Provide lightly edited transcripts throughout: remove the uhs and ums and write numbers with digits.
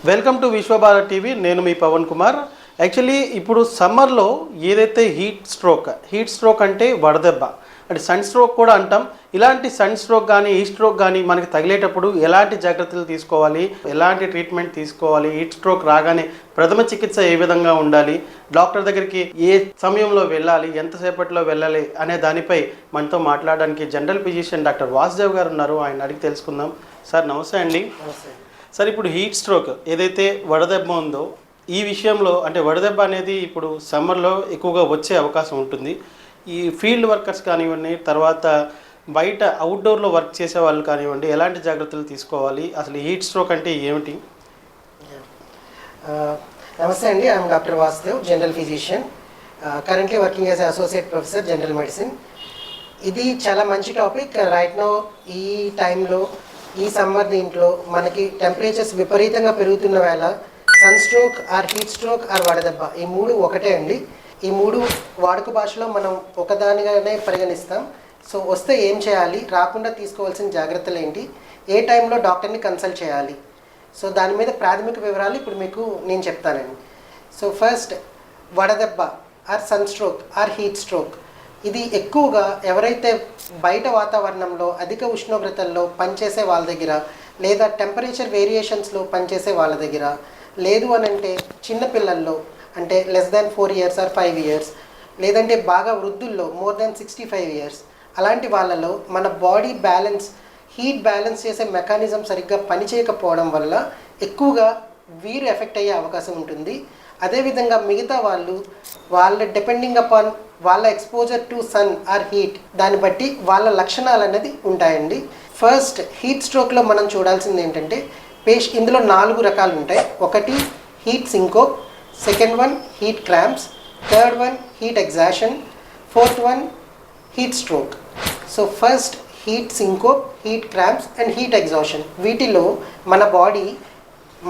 Welcome to Vishwabharat TV. నేను మీ Pawan Kumar. Actually ఇప్పుడు సమ్మర్లో ఏదైతే హీట్ స్ట్రోక్ అంటే వడదెబ్బ, అంటే సన్ స్ట్రోక్ కూడా అంటాం. ఇలాంటి సన్ స్ట్రోక్ కానీ హీట్ స్ట్రోక్ కానీ మనకి తగిలేటప్పుడు ఎలాంటి జాగ్రత్తలు తీసుకోవాలి, ఎలాంటి ట్రీట్మెంట్ తీసుకోవాలి, హీట్ స్ట్రోక్ రాగానే ప్రథమ చికిత్స ఏ విధంగా ఉండాలి, డాక్టర్ దగ్గరికి ఏ సమయంలో వెళ్ళాలి, ఎంతసేపట్లో వెళ్ళాలి అనే దానిపై మనతో మాట్లాడడానికి జనరల్ ఫిజిషియన్ డాక్టర్ వాసుదేవ్ గారు ఉన్నారు. ఆయన అడిగి తెలుసుకుందాం. సార్ నమస్తే అండి. సార్, ఇప్పుడు హీట్ స్ట్రోక్ ఏదైతే వడదెబ్బ ఉందో ఈ విషయంలో, అంటే వడదెబ్బ అనేది ఇప్పుడు సమ్మర్లో ఎక్కువగా వచ్చే అవకాశం ఉంటుంది. ఈ ఫీల్డ్ వర్కర్స్ కానివ్వండి, తర్వాత బయట అవుట్డోర్లో వర్క్ చేసే వాళ్ళు కానివ్వండి, ఎలాంటి జాగ్రత్తలు తీసుకోవాలి, అసలు హీట్ స్ట్రోక్ అంటే ఏమిటి? నమస్తే అండి, I'm doctor Vasudev, general physician, currently working as associate professor general medicine. ఇది చాలా మంచి టాపిక్. రైట్ నౌ ఈ టైంలో, ఈ సమ్మర్ దీంట్లో మనకి టెంపరేచర్స్ విపరీతంగా పెరుగుతున్న వేళ sunstroke or heat stroke or వడదెబ్బ, ఈ మూడు ఒకటే అండి. ఈ మూడు వాడుక భాషలో మనం ఒకదానిగానే పరిగణిస్తాం. సో వస్తే ఏం చేయాలి, రాకుండా తీసుకోవాల్సిన జాగ్రత్తలు ఏంటి, ఏ టైంలో డాక్టర్ని కన్సల్ట్ చేయాలి, సో దాని మీద ప్రాథమిక వివరాలు ఇప్పుడు మీకు నేను చెప్తానండి. సో ఫస్ట్, వడదెబ్బ or sunstroke or heat stroke, ఇది ఎక్కువగా ఎవరైతే బయట వాతావరణంలో అధిక ఉష్ణోగ్రతల్లో పనిచేసే వాళ్ళ దగ్గర, లేదా టెంపరేచర్ వేరియేషన్స్లో పనిచేసే వాళ్ళ దగ్గర, లేదు అని అంటే చిన్నపిల్లల్లో, అంటే less than 4 years or 5 years, లేదంటే బాగా వృద్ధుల్లో మోర్ దాన్ 65 years, అలాంటి వాళ్ళలో మన బాడీ బ్యాలెన్స్, హీట్ బ్యాలెన్స్ చేసే మెకానిజం సరిగ్గా పనిచేయకపోవడం వల్ల ఎక్కువగా వీరు ఎఫెక్ట్ అయ్యే అవకాశం ఉంటుంది. అదేవిధంగా మిగతా వాళ్ళ డిపెండింగ్ అపాన్ వాళ్ళ exposure to sun or heat, దాన్ని బట్టి వాళ్ళ లక్షణాలు అనేది ఉంటాయండి. ఫస్ట్, హీట్ స్ట్రోక్లో మనం చూడాల్సింది ఏంటంటే ఇందులో 4 రకాలు ఉంటాయి. ఒకటి heat syncope, second one heat cramps, third one heat exhaustion, fourth one heat stroke. So first, heat syncope, heat cramps and heat exhaustion. వీటిలో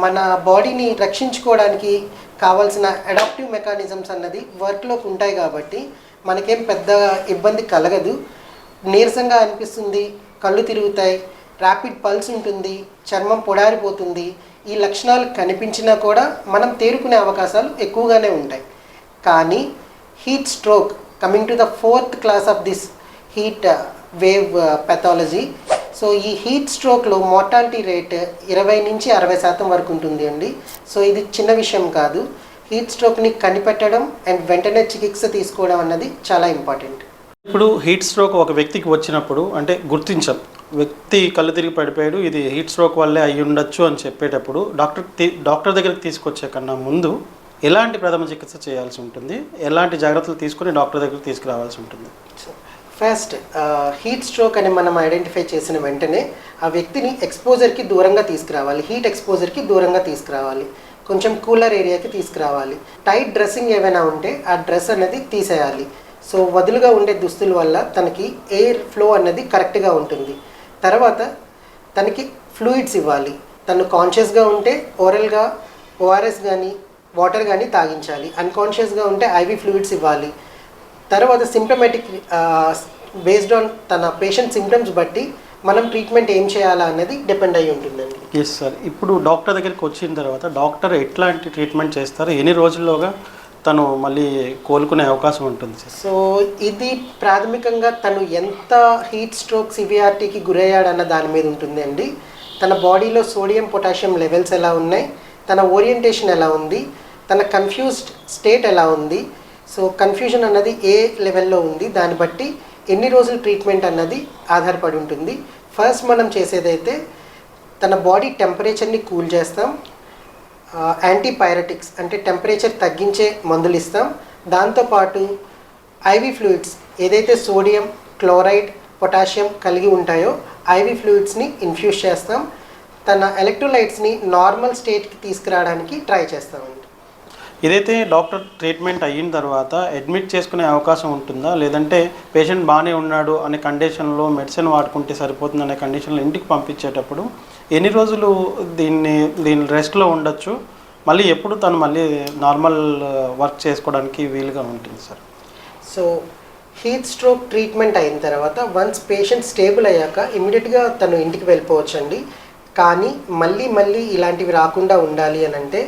మన బాడీని రక్షించుకోవడానికి కావాల్సిన అడాప్టివ్ మెకానిజమ్స్ అన్నది వర్క్లోకి ఉంటాయి కాబట్టి మనకేం పెద్ద ఇబ్బంది కలగదు. నీరసంగా అనిపిస్తుంది, కళ్ళు తిరుగుతాయి, ర్యాపిడ్ పల్స్ ఉంటుంది, చర్మం పొడారిపోతుంది. ఈ లక్షణాలు కనిపించినా కూడా మనం తేరుకునే అవకాశాలు ఎక్కువగానే ఉంటాయి. కానీ heat stroke, coming to the 4th class of this heat wave pathology. So ఈ హీట్ స్ట్రోక్లో మోర్టాలిటీ రేట్ 20 నుంచి 60% వరకు ఉంటుంది అండి. సో ఇది చిన్న విషయం కాదు. హీట్ స్ట్రోక్ని కనిపెట్టడం అండ్ వెంటనే చికిత్స తీసుకోవడం అన్నది చాలా ఇంపార్టెంట్. ఇప్పుడు హీట్ స్ట్రోక్ ఒక వ్యక్తికి వచ్చినప్పుడు, అంటే గుర్తించాం, వ్యక్తి కళ్ళు తిరిగి పడిపోయాడు, ఇది హీట్ స్ట్రోక్ వల్లే అయ్యి ఉండొచ్చు అని చెప్పేటప్పుడు డాక్టర్ దగ్గరికి తీసుకొచ్చే కన్నా ముందు ఎలాంటి ప్రథమ చికిత్స చేయాల్సి ఉంటుంది, ఎలాంటి జాగ్రత్తలు తీసుకొని డాక్టర్ దగ్గరికి తీసుకురావాల్సి ఉంటుంది? ఫస్ట్, హీట్ స్ట్రోక్ అని మనం ఐడెంటిఫై చేసిన వెంటనే ఆ వ్యక్తిని ఎక్స్పోజర్కి దూరంగా తీసుకురావాలి, హీట్ ఎక్స్పోజర్కి దూరంగా తీసుకురావాలి, కొంచెం కూలర్ ఏరియాకి తీసుకురావాలి. టైట్ డ్రెస్సింగ్ ఏమైనా ఉంటే ఆ డ్రెస్ అనేది తీసేయాలి. సో వదులుగా ఉండే దుస్తుల వల్ల తనకి ఎయిర్ ఫ్లో అన్నది కరెక్ట్గా ఉంటుంది. తర్వాత తనకి ఫ్లూయిడ్స్ ఇవ్వాలి. తను కాన్షియస్గా ఉంటే ఓరల్గా ఓఆర్ఎస్ కానీ వాటర్ కానీ తాగించాలి, అన్కాన్షియస్గా ఉంటే ఐవి ఫ్లూయిడ్స్ ఇవ్వాలి. తర్వాత సిమ్టమేటిక్ బేస్డ్ ఆన్ తన పేషెంట్ సిమ్టమ్స్ బట్టి మనం ట్రీట్మెంట్ ఏం చేయాలా అనేది డిపెండ్ అయి ఉంటుందండి. Yes sir. ఇప్పుడు డాక్టర్ దగ్గరికి వచ్చిన తర్వాత డాక్టర్ ఎట్లాంటి ట్రీట్మెంట్ చేస్తారు, ఎన్ని రోజుల్లోగా తను మళ్ళీ కోలుకునే అవకాశం ఉంటుంది? సో ఇది ప్రాథమికంగా తను ఎంత హీట్ స్ట్రోక్ సివియారిటీకి గురయ్యాడన్న దాని మీద ఉంటుంది అండి. తన బాడీలో సోడియం పొటాషియం లెవెల్స్ ఎలా ఉన్నాయి, తన ఓరియంటేషన్ ఎలా ఉంది, తన కన్ఫ్యూజ్డ్ స్టేట్ ఎలా ఉంది, సో కన్ఫ్యూజన్ అన్నది ఏ లెవెల్లో ఉంది, దాన్ని బట్టి ఎన్ని రోజులు ట్రీట్మెంట్ అన్నది ఆధారపడి ఉంటుంది. ఫస్ట్ మనం చేసేదైతే తన బాడీ టెంపరేచర్ని కూల్ చేస్తాం, యాంటీపైరటిక్స్ అంటే టెంపరేచర్ తగ్గించే మందులు ఇస్తాం. దాంతోపాటు ఐవి ఫ్లూయిడ్స్ ఏదైతే సోడియం, క్లోరైడ్, పొటాషియం కలిగి ఉంటాయో ఐవి ఫ్లూయిడ్స్ని ఇన్ఫ్యూజ్ చేస్తాం. తన ఎలక్ట్రోలైట్స్ని నార్మల్ స్టేట్కి తీసుకురావడానికి ట్రై చేస్తామండి. ఇదైతే డాక్టర్ ట్రీట్మెంట్ అయిన తర్వాత అడ్మిట్ చేసుకునే అవకాశం ఉంటుందా, లేదంటే పేషెంట్ బాగానే ఉన్నాడు అనే కండిషన్లో మెడిసిన్ వాడుకుంటే సరిపోతుంది అనే కండిషన్లో ఇంటికి పంపించేటప్పుడు ఎన్ని రోజులు దీన్ని రెస్ట్లో ఉండొచ్చు, మళ్ళీ ఎప్పుడు తను మళ్ళీ నార్మల్ వర్క్ చేసుకోవడానికి వీలుగా ఉంటుంది sir? So heat stroke treatment అయిన తర్వాత వన్స్ పేషెంట్ స్టేబుల్ అయ్యాక ఇమీడియట్గా తను ఇంటికి వెళ్ళిపోవచ్చండి. కానీ మళ్ళీ మళ్ళీ ఇలాంటివి రాకుండా ఉండాలి అని అంటే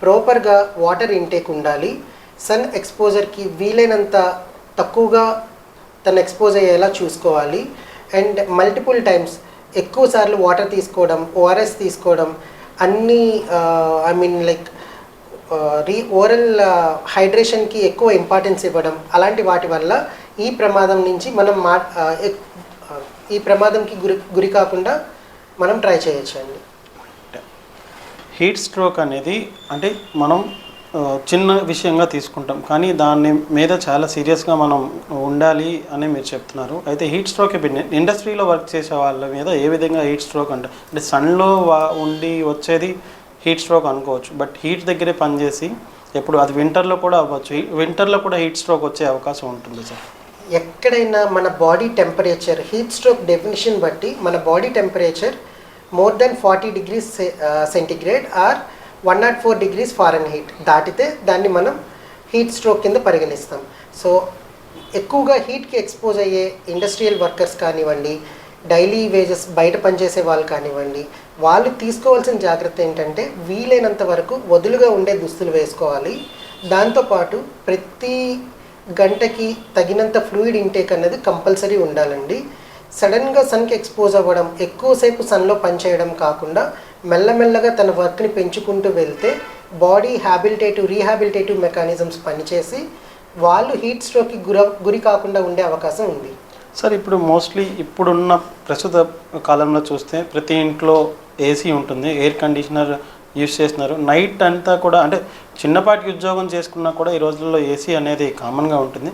ప్రాపర్గా వాటర్ ఇంటేక్ ఉండాలి. సన్ ఎక్స్పోజర్కి వీలైనంత తక్కువగా తను ఎక్స్పోజ్ అయ్యేలా చూసుకోవాలి. అండ్ మల్టిపుల్ టైమ్స్ ఎక్కువ సార్లు వాటర్ తీసుకోవడం, ఓఆర్ఎస్ తీసుకోవడం, అన్నీ ఐ మీన్ లైక్ ఓరల్ హైడ్రేషన్కి ఎక్కువ ఇంపార్టెన్స్ ఇవ్వడం, అలాంటి వాటి వల్ల ఈ ప్రమాదం నుంచి మనం ఈ ప్రమాదంకి గురి కాకుండా మనం ట్రై చేయొచ్చండి. హీట్ స్ట్రోక్ అనేది అంటే మనం చిన్న విషయంగా తీసుకుంటాం, కానీ దాని మీద చాలా సీరియస్గా మనం ఉండాలి అని మీరు చెప్తున్నారు. అయితే హీట్ స్ట్రోక్ ఇండస్ట్రీలో వర్క్ చేసే వాళ్ళ మీద ఏ విధంగా హీట్ స్ట్రోక్ అంటే సన్లో ఉండి వచ్చేది హీట్ స్ట్రోక్ అనుకోవచ్చు, బట్ హీట్ దగ్గరే పనిచేసి ఎప్పుడు అది వింటర్లో కూడా అవ్వచ్చు, వింటర్లో కూడా హీట్ స్ట్రోక్ వచ్చే అవకాశం ఉంటుంది సార్. ఎక్కడైనా మన body temperature, heat stroke definition బట్టి మన body temperature more than 40 degrees centigrade or 104 degrees Fahrenheit దాటితే దాన్ని మనం హీట్ స్ట్రోక్ కింద పరిగణిస్తాం. సో ఎక్కువగా హీట్కి ఎక్స్పోజ్ అయ్యే ఇండస్ట్రియల్ వర్కర్స్ కానివ్వండి, డైలీ వేజెస్ బయట పనిచేసే వాళ్ళు కానివ్వండి, వాళ్ళు తీసుకోవాల్సిన జాగ్రత్త ఏంటంటే వీలైనంత వరకు వదులుగా ఉండే దుస్తులు వేసుకోవాలి. దాంతోపాటు ప్రతి గంటకి తగినంత ఫ్లూయిడ్ ఇంటేక్ అనేది కంపల్సరీ ఉండాలండి. సడన్గా సన్కి ఎక్స్పోజ్ అవ్వడం, ఎక్కువసేపు సన్లో పనిచేయడం కాకుండా మెల్లమెల్లగా తన వర్క్ని పెంచుకుంటూ వెళ్తే బాడీ రీహాబిలిటేటివ్ మెకానిజమ్స్ పనిచేసి వాళ్ళు హీట్ స్ట్రోక్కి గురి కాకుండా ఉండే అవకాశం ఉంది. సార్ ఇప్పుడు మోస్ట్లీ ఇప్పుడున్న ప్రస్తుత కాలంలో చూస్తే ప్రతి ఇంట్లో ఏసీ ఉంటుంది, ఎయిర్ కండిషనర్ యూజ్ చేస్తున్నారు. నైట్ అంతా కూడా అంటే చిన్నపాటి ఉద్యోగం చేసుకున్నా కూడా ఈ రోజుల్లో ఏసీ అనేది కామన్గా ఉంటుంది.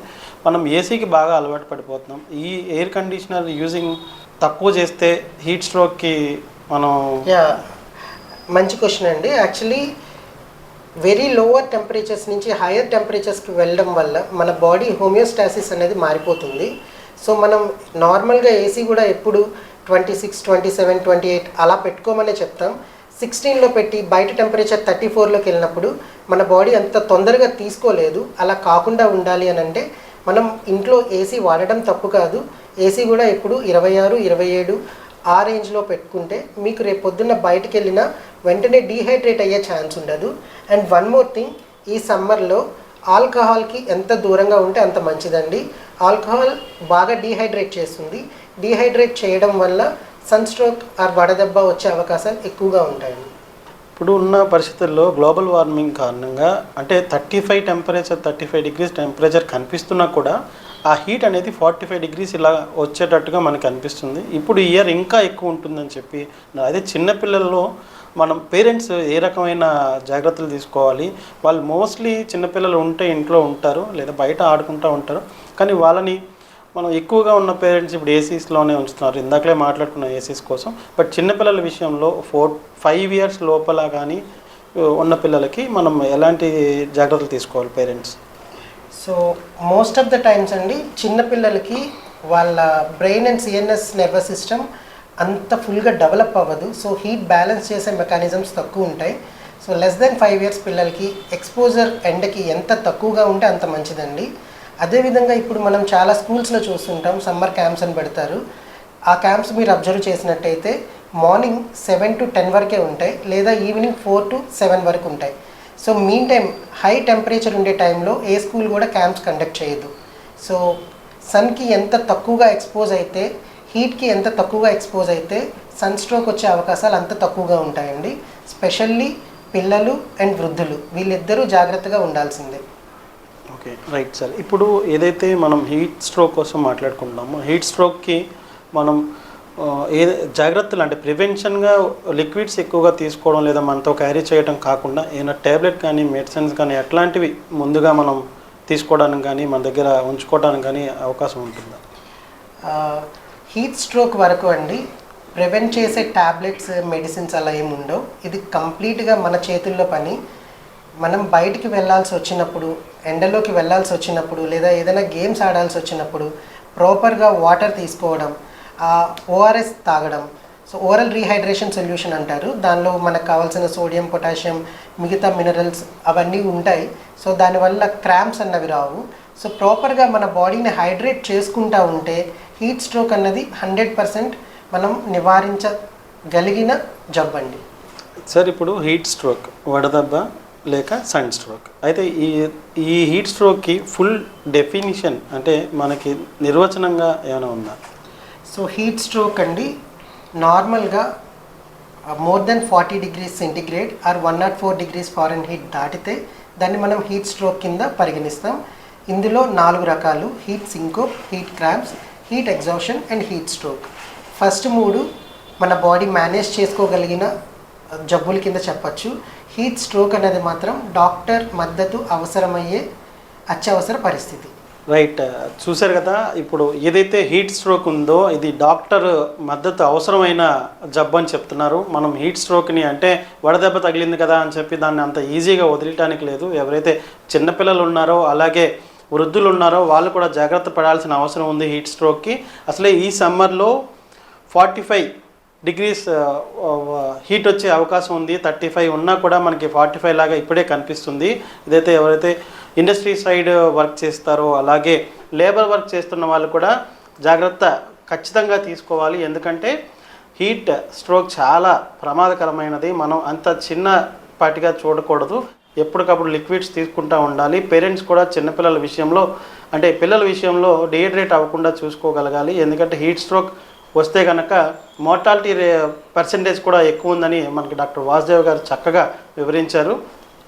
మనం ఏసీకి బాగా అలవాటు పడిపోతున్నాం. ఈ ఎయిర్ కండిషనర్ యూజింగ్ తక్కువ చేస్తే హీట్ స్ట్రోక్కి మనం మంచి క్వశ్చన్ అండి. యాక్చువల్లీ వెరీ లోవర్ టెంపరేచర్స్ నుంచి హయ్యర్ టెంపరేచర్స్కి వెళ్ళడం వల్ల మన బాడీ హోమియోస్టాసిస్ అనేది మారిపోతుంది. సో మనం నార్మల్గా ఏసీ కూడా ఎప్పుడు 26, 27, 28 అలా పెట్టుకోమనే చెప్తాం. 16లో పెట్టి బయట టెంపరేచర్ 34లోకి వెళ్ళినప్పుడు మన బాడీ అంత తొందరగా తీసుకోలేదు. అలా కాకుండా ఉండాలి అని అంటే మనం ఇంట్లో ఏసీ వాడడం తప్పు కాదు. ఏసీ కూడా ఎప్పుడు 26, 27 ఆ రేంజ్లో పెట్టుకుంటే మీకు రేపు పొద్దున్న బయటకు వెళ్ళినా వెంటనే డీహైడ్రేట్ అయ్యే ఛాన్స్ ఉండదు. అండ్ వన్ మోర్ థింగ్, ఈ సమ్మర్లో ఆల్కహాల్కి ఎంత దూరంగా ఉంటే అంత మంచిదండి. ఆల్కహాల్ బాగా డీహైడ్రేట్ చేస్తుంది. డీహైడ్రేట్ చేయడం వల్ల సన్ స్ట్రోక్ ఆర్ వడదెబ్బ వచ్చే అవకాశాలు ఎక్కువగా ఉంటాయండి. ఇప్పుడు ఉన్న పరిస్థితుల్లో గ్లోబల్ వార్మింగ్ కారణంగా అంటే 35 degrees టెంపరేచర్ కనిపిస్తున్నా కూడా ఆ హీట్ అనేది 45 degrees ఇలా వచ్చేటట్టుగా మనకు అనిపిస్తుంది. ఇప్పుడు ఇయర్ ఇంకా ఎక్కువ ఉంటుందని చెప్పి అదే చిన్నపిల్లల్లో మనం పేరెంట్స్ ఏ రకమైన జాగ్రత్తలు తీసుకోవాలి? వాళ్ళు మోస్ట్లీ చిన్నపిల్లలు ఉంటే ఇంట్లో ఉంటారు లేదా బయట ఆడుకుంటూ ఉంటారు, కానీ వాళ్ళని మనం ఎక్కువగా ఉన్న పేరెంట్స్ ఇప్పుడు ఏసీస్లోనే ఉంచుతున్నారు. ఇందాకలే మాట్లాడుకున్న ఏసీస్ కోసం. బట్ చిన్నపిల్లల విషయంలో 4-5 years లోపల కానీ ఉన్న పిల్లలకి మనం ఎలాంటి జాగ్రత్తలు తీసుకోవాలి parents? So most of the times అండి చిన్నపిల్లలకి వాళ్ళ brain and CNS nervous system అంత ఫుల్గా డెవలప్ అవ్వదు. సో హీట్ బ్యాలెన్స్ చేసే మెకానిజమ్స్ తక్కువ ఉంటాయి. సో లెస్ దెన్ 5 years పిల్లలకి ఎక్స్పోజర్ ఎండకి ఎంత తక్కువగా ఉంటే అంత మంచిదండి. అదేవిధంగా ఇప్పుడు మనం చాలా స్కూల్స్లో చూస్తుంటాం, సమ్మర్ క్యాంప్స్ అని పెడతారు. ఆ క్యాంప్స్ మీరు అబ్జర్వ్ చేసినట్టయితే మార్నింగ్ 7 to 10 వరకే ఉంటాయి, లేదా ఈవినింగ్ 4 to 7 వరకు ఉంటాయి. So mean time high temperature ఉండే టైంలో ఏ స్కూల్ కూడా క్యాంప్స్ కండక్ట్ చేయదు. సో సన్కి ఎంత తక్కువగా ఎక్స్పోజ్ అయితే, హీట్కి ఎంత తక్కువగా ఎక్స్పోజ్ అయితే సన్ స్ట్రోక్ వచ్చే అవకాశాలు అంత తక్కువగా ఉంటాయండి. స్పెషల్లీ పిల్లలు అండ్ వృద్ధులు వీళ్ళిద్దరూ జాగ్రత్తగా ఉండాల్సిందే. Okay, right sir. ఇప్పుడు ఏదైతే మనం హీట్ స్ట్రోక్ కోసం మాట్లాడుకుంటున్నామో హీట్ స్ట్రోక్కి మనం ఏ జాగ్రత్తలు అంటే ప్రివెన్షన్గా లిక్విడ్స్ ఎక్కువగా తీసుకోవడం లేదా మనతో క్యారీ చేయడం కాకుండా ఏదైనా ట్యాబ్లెట్ కానీ మెడిసిన్స్ కానీ అట్లాంటివి ముందుగా మనం తీసుకోవడానికి కానీ మన దగ్గర ఉంచుకోవడానికి కానీ అవకాశం ఉంటుందా? హీట్ స్ట్రోక్ వరకు అండి ప్రివెంట్ చేసే ట్యాబ్లెట్స్ మెడిసిన్స్ అలా ఏమి ఉండవు. ఇది కంప్లీట్గా మన చేతుల్లో పని. మనం బయటికి వెళ్ళాల్సి వచ్చినప్పుడు, ఎండలోకి వెళ్ళాల్సి వచ్చినప్పుడు, లేదా ఏదైనా గేమ్స్ ఆడాల్సి వచ్చినప్పుడు ప్రాపర్గా వాటర్ తీసుకోవడం, ఓఆర్ఎస్ తాగడం. సో ఓరల్ రీహైడ్రేషన్ సొల్యూషన్ అంటారు. దానిలో మనకు కావాల్సిన సోడియం, పొటాషియం, మిగతా మినరల్స్ అవన్నీ ఉంటాయి. సో దానివల్ల క్రాంప్స్ అన్నవి రావు. సో ప్రాపర్గా మన బాడీని హైడ్రేట్ చేసుకుంటూ ఉంటే హీట్ స్ట్రోక్ అన్నది 100% మనం కలిగిన జబ్బు అండి. సార్ ఇప్పుడు హీట్ స్ట్రోక్ వడదెబ్బ లేక సన్ స్ట్రోక్ అయితే ఈ హీట్ స్ట్రోక్కి ఫుల్ డెఫినిషన్ అంటే మనకి నిర్వచనంగా ఏమైనా ఉందా? సో హీట్ స్ట్రోక్ అండి నార్మల్గా more than 40 degrees centigrade or 104 degrees Fahrenheit దాటితే దాన్ని మనం హీట్ స్ట్రోక్ కింద పరిగణిస్తాం. ఇందులో 4 రకాలు: heat syncope, heat cramps, heat exhaustion and heat stroke. First 3 మన బాడీ మేనేజ్ చేసుకోగలిగిన జబ్బుల కింద చెప్పచ్చు. హీట్ స్ట్రోక్ అనేది మాత్రం డాక్టర్ మద్దతు అవసరమయ్యే అత్యవసర పరిస్థితి. రైట్, చూశారు కదా. ఇప్పుడు ఏదైతే హీట్ స్ట్రోక్ ఉందో ఇది డాక్టర్ మద్దతు అవసరమైన జబ్బు అని చెప్తున్నారు. మనం హీట్ స్ట్రోక్ని అంటే వడదెబ్బ తగిలింది కదా అని చెప్పి దాన్ని అంత ఈజీగా వదిలేయడానికి లేదు. ఎవరైతే చిన్నపిల్లలు ఉన్నారో అలాగే వృద్ధులు ఉన్నారో వాళ్ళు కూడా జాగ్రత్త పడాల్సిన అవసరం ఉంది హీట్ స్ట్రోక్కి. అసలే ఈ సమ్మర్లో 45 degrees హీట్ వచ్చే అవకాశం ఉంది. 35 ఉన్నా కూడా మనకి 45 లాగా ఇప్పుడే కనిపిస్తుంది. ఇదైతే ఎవరైతే ఇండస్ట్రీ సైడ్ వర్క్ చేస్తారో అలాగే లేబర్ వర్క్ చేస్తున్న వాళ్ళు కూడా జాగ్రత్త ఖచ్చితంగా తీసుకోవాలి. ఎందుకంటే హీట్ స్ట్రోక్ చాలా ప్రమాదకరమైనది. మనం అంత చిన్నపాటిగా చూడకూడదు. ఎప్పటికప్పుడు లిక్విడ్స్ తీసుకుంటూ ఉండాలి. పేరెంట్స్ కూడా చిన్నపిల్లల విషయంలో అంటే పిల్లల విషయంలో డిహైడ్రేట్ అవ్వకుండా చూసుకోగలగాలి. ఎందుకంటే హీట్ స్ట్రోక్ వస్తే కనుక మోర్టాలిటీ పర్సెంటేజ్ కూడా ఎక్కువ ఉందని మనకి డాక్టర్ వాసుదేవ్ గారు చక్కగా వివరించారు.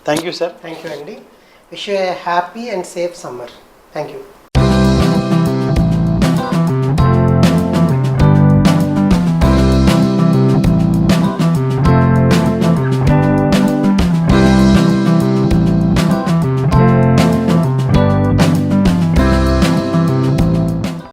Thank you sir. Thank you అండి. Wish you a happy and safe summer. Thank you.